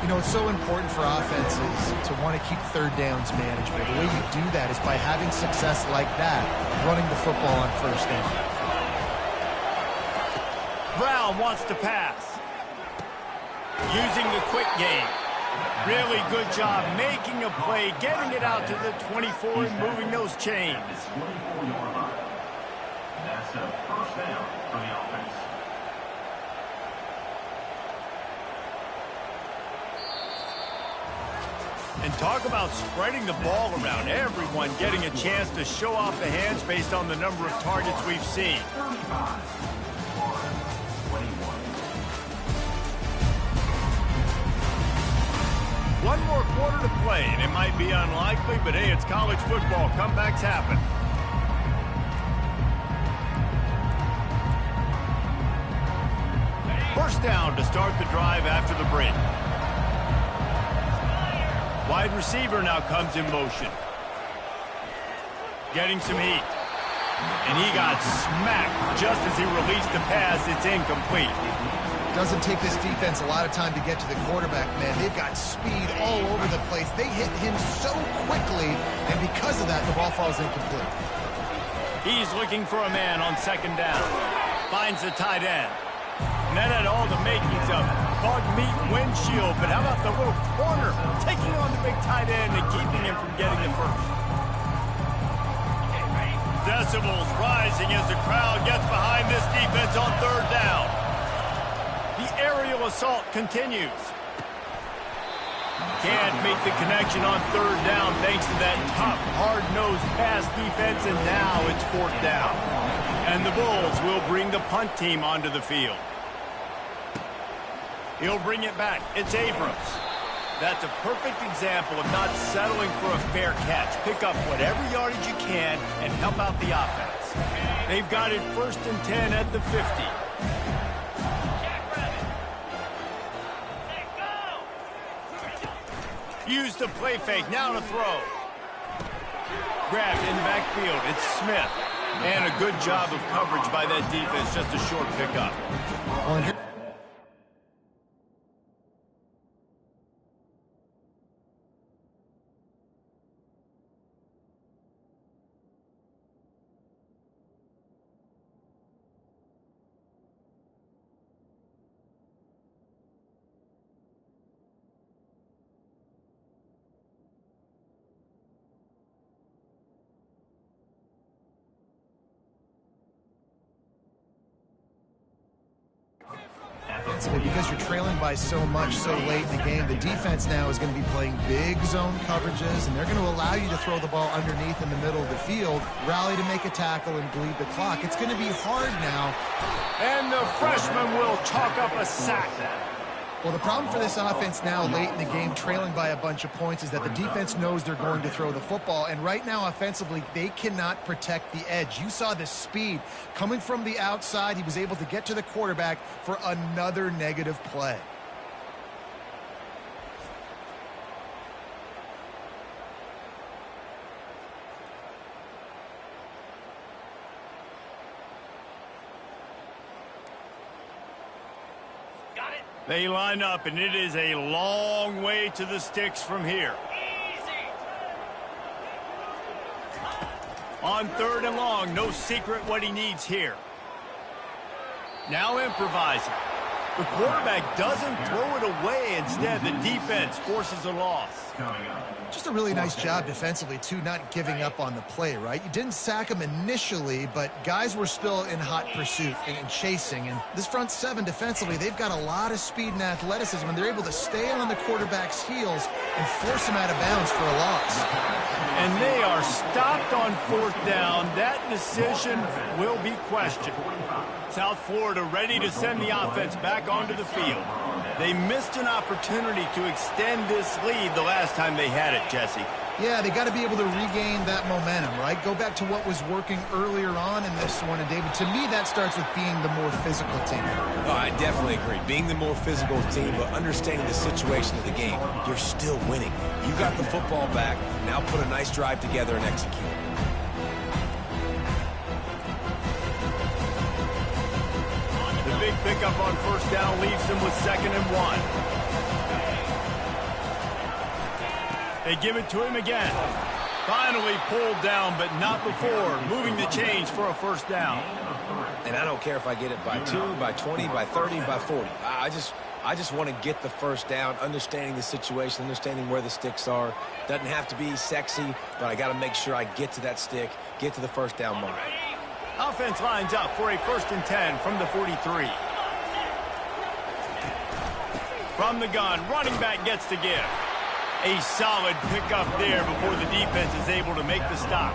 You know, it's so important for offenses to want to keep third downs manageable. The way you do that is by having success like that, running the football on first down. Brown wants to pass. Using the quick game. Really good job making a play, getting it out to the 24 and moving those chains. So first down for the offense. And talk about spreading the ball around. Everyone getting a chance to show off the hands based on the number of targets we've seen. 35, Florida, 21. One more quarter to play, and it might be unlikely, but hey, it's college football. Comebacks happen. First down to start the drive after the break. Wide receiver now comes in motion. Getting some heat. And he got smacked just as he released the pass. It's incomplete. Doesn't take this defense a lot of time to get to the quarterback, man. They've got speed all over the place. They hit him so quickly, and because of that, the ball falls incomplete. He's looking for a man on second down. Finds the tight end. And that had all the makings of it. Bug meat windshield, but how about the little corner taking on the big tight end and keeping him from getting the first? Decibels rising as the crowd gets behind this defense on third down. The aerial assault continues. Can't make the connection on third down thanks to that tough, hard-nosed pass defense, and now it's fourth down. And the Bulls will bring the punt team onto the field. He'll bring it back. It's Abrams. That's a perfect example of not settling for a fair catch. Pick up whatever yardage you can and help out the offense. They've got it 1st and 10 at the 50. Use the play fake. Now to throw. Grabbed in the backfield. It's Smith. And a good job of coverage by that defense. Just a short pickup. Because you're trailing by so much so late in the game, the defense now is going to be playing big zone coverages, and they're going to allow you to throw the ball underneath in the middle of the field, rally to make a tackle, and bleed the clock. It's going to be hard now. And the freshman will chalk up a sack. Well, the problem for this offense now late in the game, trailing by a bunch of points, is that the defense knows they're going to throw the football. And right now, offensively, they cannot protect the edge. You saw the speed coming from the outside. He was able to get to the quarterback for another negative play. They line up, and it is a long way to the sticks from here. On 3rd and long, no secret what he needs here. Now improvising. The quarterback doesn't throw it away. Instead, the defense forces a loss. Just a really nice job defensively, too, not giving up on the play, right? You didn't sack him initially, but guys were still in hot pursuit and chasing. And this front seven defensively, they've got a lot of speed and athleticism, and they're able to stay on the quarterback's heels and force him out of bounds for a loss. And they are stopped on 4th down. That decision will be questioned. South Florida ready to send the offense back onto the field. They missed an opportunity to extend this lead the last time they had it, Jesse. Yeah, they got to be able to regain that momentum, right? Go back to what was working earlier on in this one. And, David, to me, that starts with being the more physical team. Oh, I definitely agree. Being the more physical team, but understanding the situation of the game. You're still winning. You got the football back. Now put a nice drive together and execute. The big pickup on 1st down leaves them with 2nd and 1. They give it to him again. Finally pulled down, but not before. Moving the chains for a 1st down. And I don't care if I get it by 2, by 20, by 30, by 40. I just want to get the 1st down, understanding the situation, understanding where the sticks are. Doesn't have to be sexy, but I got to make sure I get to that stick, get to the 1st down mark. Offense lines up for a 1st and 10 from the 43. From the gun, running back gets to give. A solid pickup there before the defense is able to make the stop.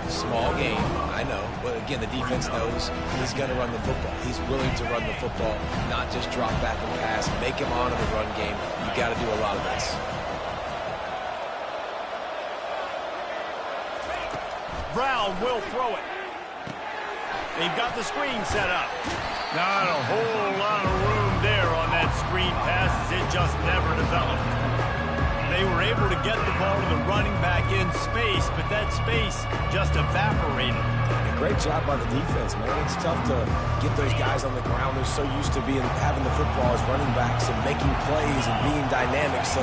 Small game, I know, but again, the defense knows he's going to run the football. He's willing to run the football, not just drop back and pass, make him honor the run game. You got to do a lot of this. Brown will throw it. They've got the screen set up. Not a whole lot of room there on that screen pass as it just never developed. They were able to get the ball to the running back in space, but that space just evaporated. And a great job by the defense, man. It's tough to get those guys on the ground. They're so used to having the football as running backs and making plays and being dynamic. So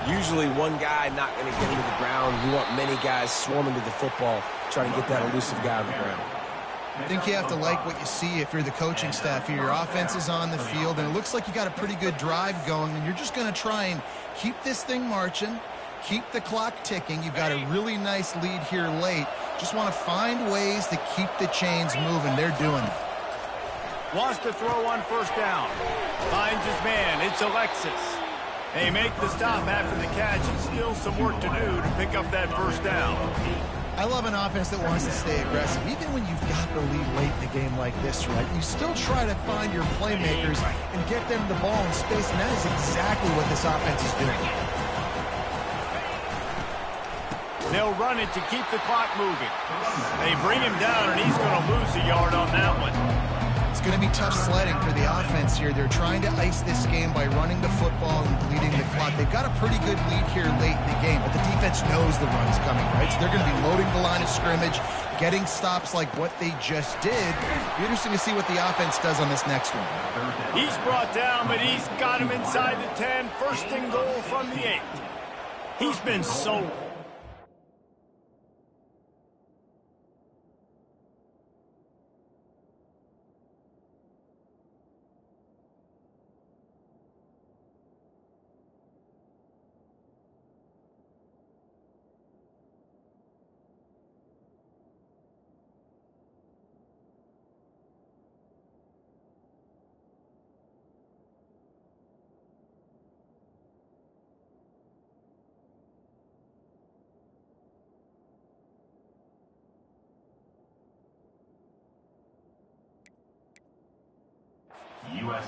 usually one guy not going to get into the ground. You want many guys swarming to the football, trying to get that elusive guy on the ground. I think you have to like what you see if you're the coaching staff here. Your offense is on the field, and it looks like you got a pretty good drive going, and you're just going to try and keep this thing marching, keep the clock ticking. You've got a really nice lead here late. Just want to find ways to keep the chains moving. They're doing it. Wants to throw on 1st down. Finds his man. It's Alexis. They make the stop after the catch, and still some work to do to pick up that 1st down. I love an offense that wants to stay aggressive. Even when you've got the lead late in a game like this, right, you still try to find your playmakers and get them the ball in space, and that is exactly what this offense is doing. They'll run it to keep the clock moving. They bring him down, and he's going to lose a yard on that one. It's going to be tough sledding for the offense here. They're trying to ice this game by running the football and bleeding the clock. They've got a pretty good lead here late in the game, but the defense knows the run's coming, right? So they're going to be loading the line of scrimmage, getting stops like what they just did. It'll be interesting to see what the offense does on this next one. He's brought down, but he's got him inside the 10. 1st and goal from the 8. He's been so...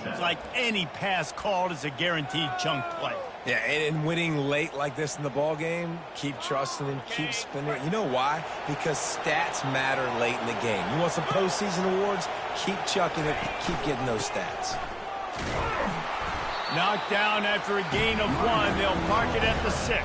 It's like any pass called is a guaranteed chunk play. Yeah, and winning late like this in the ball game, keep trusting and keep spinning. You know why? Because stats matter late in the game. You want some postseason awards? Keep chucking it, keep getting those stats. Knocked down after a gain of 1. They'll park it at the 6.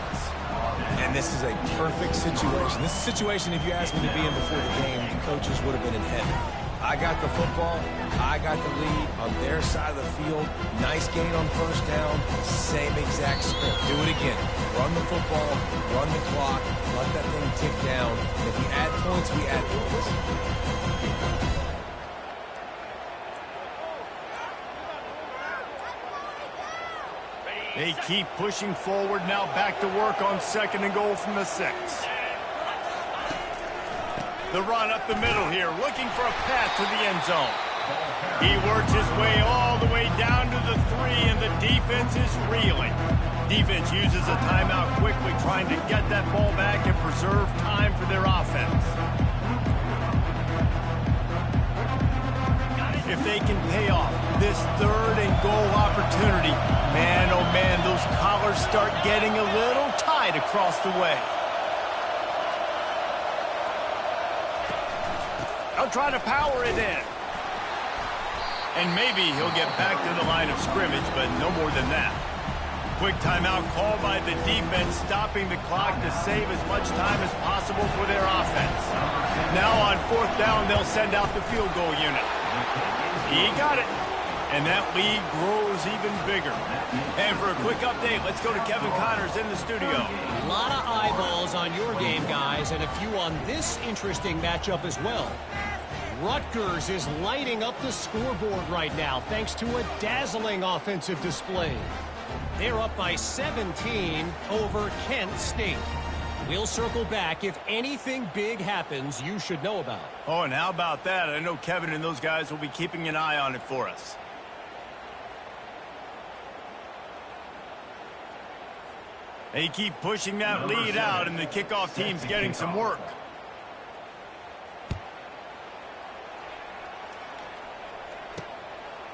And this is a perfect situation. This is a situation, if you asked me to be in before the game, the coaches would have been in heaven. I got the football. I got the lead on their side of the field. Nice gain on 1st down. Same exact script. Do it again. Run the football. Run the clock. Let that thing tick down. If we add points, we add points. They keep pushing forward. Now back to work on 2nd and goal from the 6. The run up the middle here, looking for a path to the end zone. He works his way all the way down to the 3, and the defense is reeling. Defense uses a timeout quickly, trying to get that ball back and preserve time for their offense. If they can pay off this 3rd and goal opportunity, man, oh man, those collars start getting a little tight across the way. They'll try to power it in. And maybe he'll get back to the line of scrimmage, but no more than that. Quick timeout called by the defense, stopping the clock to save as much time as possible for their offense. Now on 4th down, they'll send out the field goal unit. He got it. And that lead grows even bigger. And for a quick update, let's go to Kevin Connors in the studio. A lot of eyeballs on your game, guys, and a few on this interesting matchup as well. Rutgers is lighting up the scoreboard right now thanks to a dazzling offensive display. They're up by 17 over Kent State. We'll circle back if anything big happens you should know about. Oh, and how about that? I know Kevin and those guys will be keeping an eye on it for us. They keep pushing that lead out, and the kickoff team's getting some work.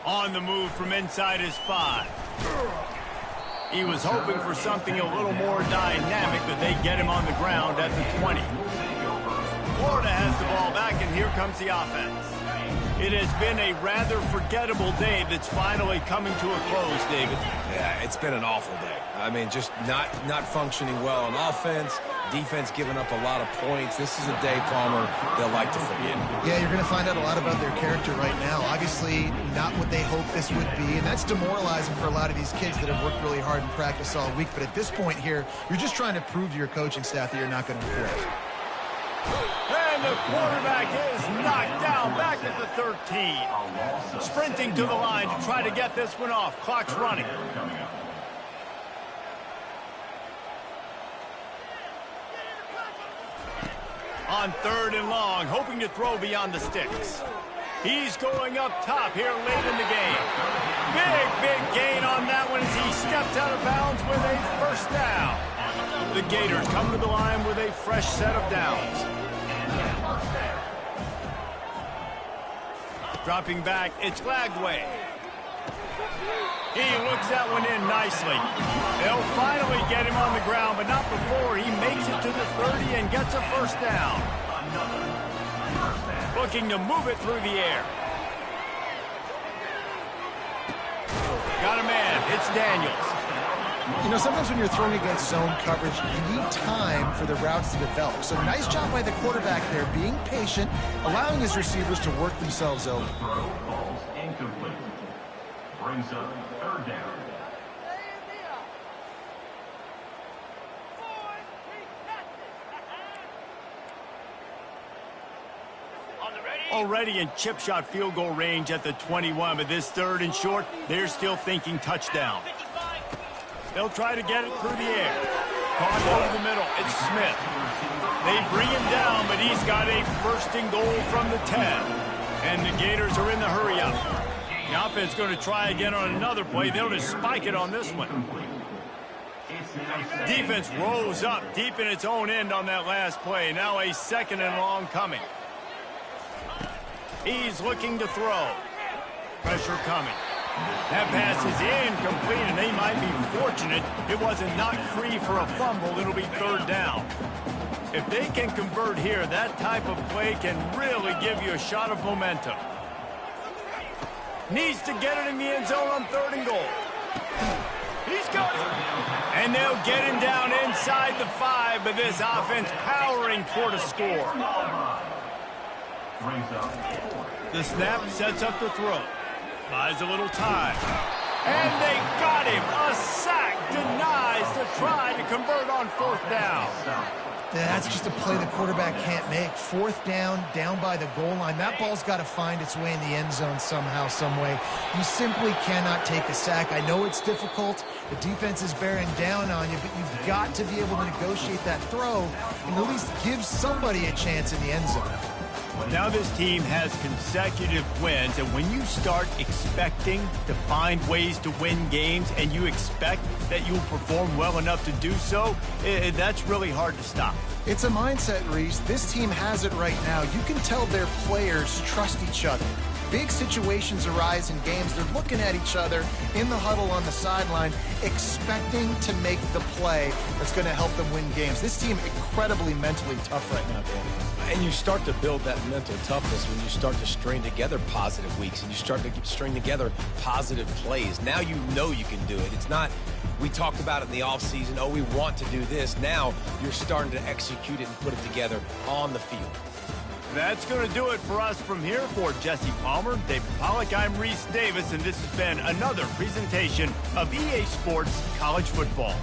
On the move from inside his 5. He was hoping for something a little more dynamic, but they get him on the ground at the 20. Florida has the ball back, and here comes the offense. It has been a rather forgettable day that's finally coming to a close, David. Yeah, it's been an awful day. I mean, just not functioning well on offense, defense giving up a lot of points. This is a day, Palmer, they'll like to forget. Yeah, you're going to find out a lot about their character right now. Obviously, not what they hoped this would be, and that's demoralizing for a lot of these kids that have worked really hard in practice all week. But at this point here, you're just trying to prove to your coaching staff that you're not going to quit. And the quarterback is knocked down back at the 13. Sprinting to the line to try to get this one off. Clock's running. On 3rd and long, hoping to throw beyond the sticks. He's going up top here late in the game. Big gain on that one as he steps out of bounds with a first down. The Gators come to the line with a fresh set of downs. Dropping back, it's Lagway. He looks that one in nicely. They'll finally get him on the ground, but not before he makes it to the 30 and gets a first down. Looking to move it through the air. Got a man. It's Daniels. You know, sometimes when you're throwing against zone coverage, you need time for the routes to develop. So nice job by the quarterback there, being patient, allowing his receivers to work themselves over. Throw calls incomplete. Brings up 3rd down. Already in chip shot field goal range at the 21, but this 3rd and short, they're still thinking touchdown. They'll try to get it through the air. Caught over the middle. It's Smith. They bring him down, but he's got a 1st and goal from the 10. And the Gators are in the hurry up. The offense going to try again on another play. They'll just spike it on this one. Defense rose up deep in its own end on that last play. Now a 2nd and long coming. He's looking to throw. Pressure coming. That pass is incomplete, and they might be fortunate it wasn't knocked free for a fumble. It'll be 3rd down. If they can convert here, that type of play can really give you a shot of momentum. Needs to get it in the end zone on 3rd and goal. He's got it. And they'll get him down inside the 5, but this offense powering toward a score. The snap sets up the throw. Buys a little time. And they got him. A sack denies the try to convert on 4th down. Yeah, that's just a play the quarterback can't make. 4th down, down by the goal line. That ball's got to find its way in the end zone somehow, some way. You simply cannot take a sack. I know it's difficult. The defense is bearing down on you, but you've got to be able to negotiate that throw and at least give somebody a chance in the end zone. Now this team has consecutive wins, and when you start expecting to find ways to win games and you expect that you'll perform well enough to do so, that's really hard to stop. It's a mindset, Reese. This team has it right now. You can tell their players trust each other. Big situations arise in games. They're looking at each other in the huddle on the sideline, expecting to make the play that's going to help them win games. This team incredibly mentally tough right now, Dan. And you start to build that mental toughness when you start to string together positive weeks and you start to string together positive plays. Now you know you can do it. It's not, we talked about it in the offseason, oh, we want to do this. Now you're starting to execute it and put it together on the field. That's going to do it for us from here. For Jesse Palmer, David Pollack, I'm Reese Davis, and this has been another presentation of EA Sports College Football.